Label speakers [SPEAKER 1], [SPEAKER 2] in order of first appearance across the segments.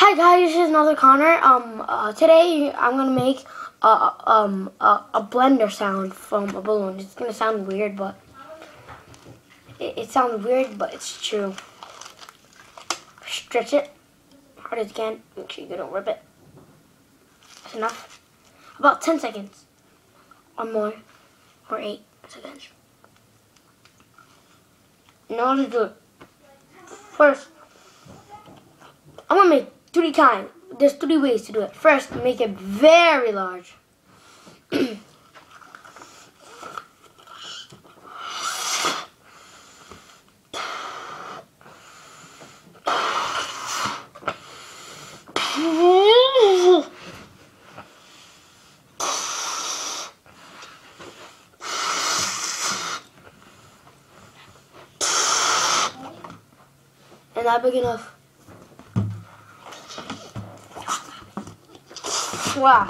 [SPEAKER 1] Hi guys, this is another Connor. Today I'm gonna make a blender sound from a balloon. It's gonna sound weird, but it sounds weird, but it's true. Stretch it hard as you can. Make sure you don't rip it. That's enough. About 10 seconds or more, or 8 seconds. Now let's do it. First, I'm gonna make 3 times. There's 3 ways to do it. First, make it very large. And not big enough. Wow.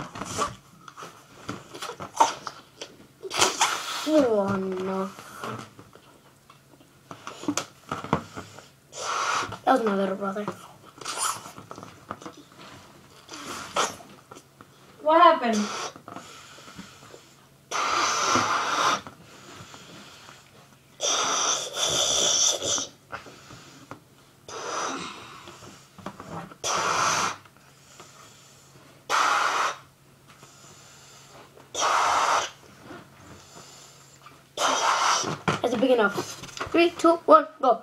[SPEAKER 1] Oh no. That was my little brother.
[SPEAKER 2] What happened?
[SPEAKER 1] Is it big enough? 3, 2, 1, go.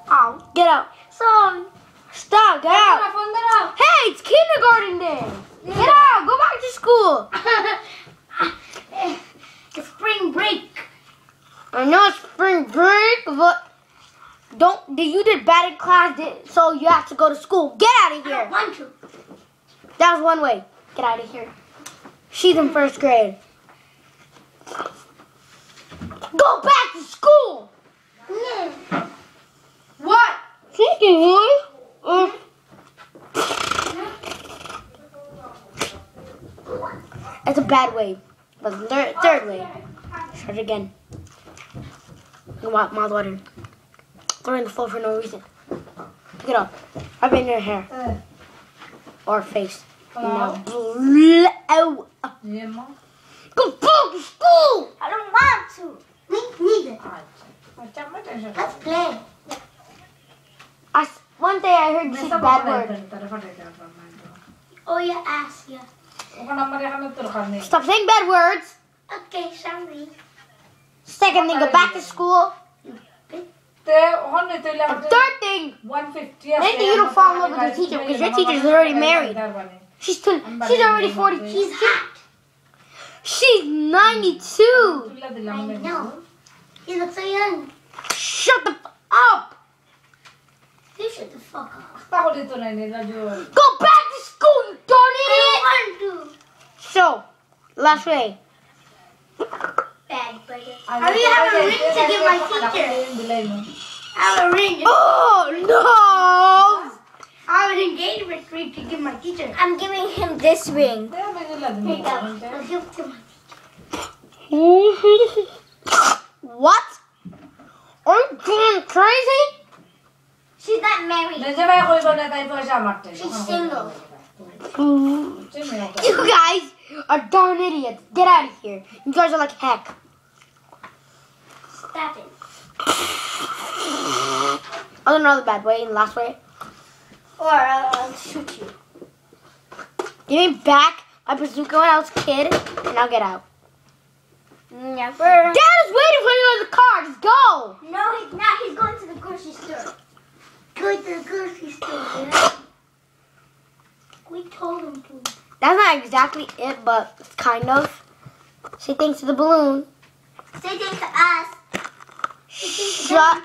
[SPEAKER 1] Ow, get out. Sorry. Stop, get out. Hey, it's kindergarten day. Yeah. Get out, go back to school.
[SPEAKER 3] It's spring break.
[SPEAKER 1] I know it's spring break, but you did bad in class, so you have to go to school. Get out of here.
[SPEAKER 3] I don't want to.
[SPEAKER 1] That was one way. Get out of here. She's in 1st grade. Go back to school.
[SPEAKER 3] No.
[SPEAKER 1] What? That's a bad way. But the 3rd way. Start again. Mouth water. Throw in the floor for no reason. Pick it up. Rub it in your hair. Or face. No. Blow. Go back to school!
[SPEAKER 3] I don't want to. Me neither. Let's play.
[SPEAKER 1] One day I heard you say bad word.
[SPEAKER 3] Oh, your ass, yeah.
[SPEAKER 1] Stop saying bad words.
[SPEAKER 3] Okay, sorry.
[SPEAKER 1] Second thing, go back to school. And 3rd thing,
[SPEAKER 2] 150.
[SPEAKER 1] maybe you don't fall in love with your teacher because your teacher's already married. She's already 40.
[SPEAKER 3] She's hot.
[SPEAKER 1] She's 92.
[SPEAKER 3] I know. He looks so young.
[SPEAKER 1] Shut the f up.
[SPEAKER 3] You shut the fuck up.
[SPEAKER 1] Go back to school, you darn
[SPEAKER 3] I
[SPEAKER 1] idiot.
[SPEAKER 3] don't want to.
[SPEAKER 1] So, last way.
[SPEAKER 3] Bad brother. I already have a ring to give my teacher. I have a ring.
[SPEAKER 1] Oh, no.
[SPEAKER 3] I have an engagement ring to give my teacher. I'm giving him this ring. Here you go. I'll give it to my teacher.
[SPEAKER 1] What? Are you going crazy?
[SPEAKER 3] She's not married. She's single.
[SPEAKER 1] You guys are darn idiots. Get out of here. You guys are like heck.
[SPEAKER 3] Stop it.
[SPEAKER 1] Another bad way, and last way.
[SPEAKER 3] Or I'll shoot you.
[SPEAKER 1] Give me back my bazooka when I was a kid, and I'll get out.
[SPEAKER 3] Never.
[SPEAKER 1] Dad is waiting for you in the car. Just go.
[SPEAKER 3] No, he's not. He's going to the grocery store. Going to the grocery store, yeah? We told him to.
[SPEAKER 1] That's not exactly it, but it's kind of. Say thanks to the balloon.
[SPEAKER 3] Say thanks to us.
[SPEAKER 1] Shut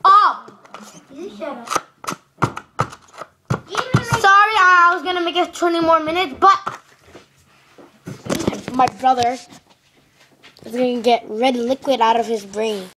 [SPEAKER 1] up.
[SPEAKER 3] You shut up.
[SPEAKER 1] Sorry, I was going to make it 20 more minutes, but my brother is going to get red liquid out of his brain.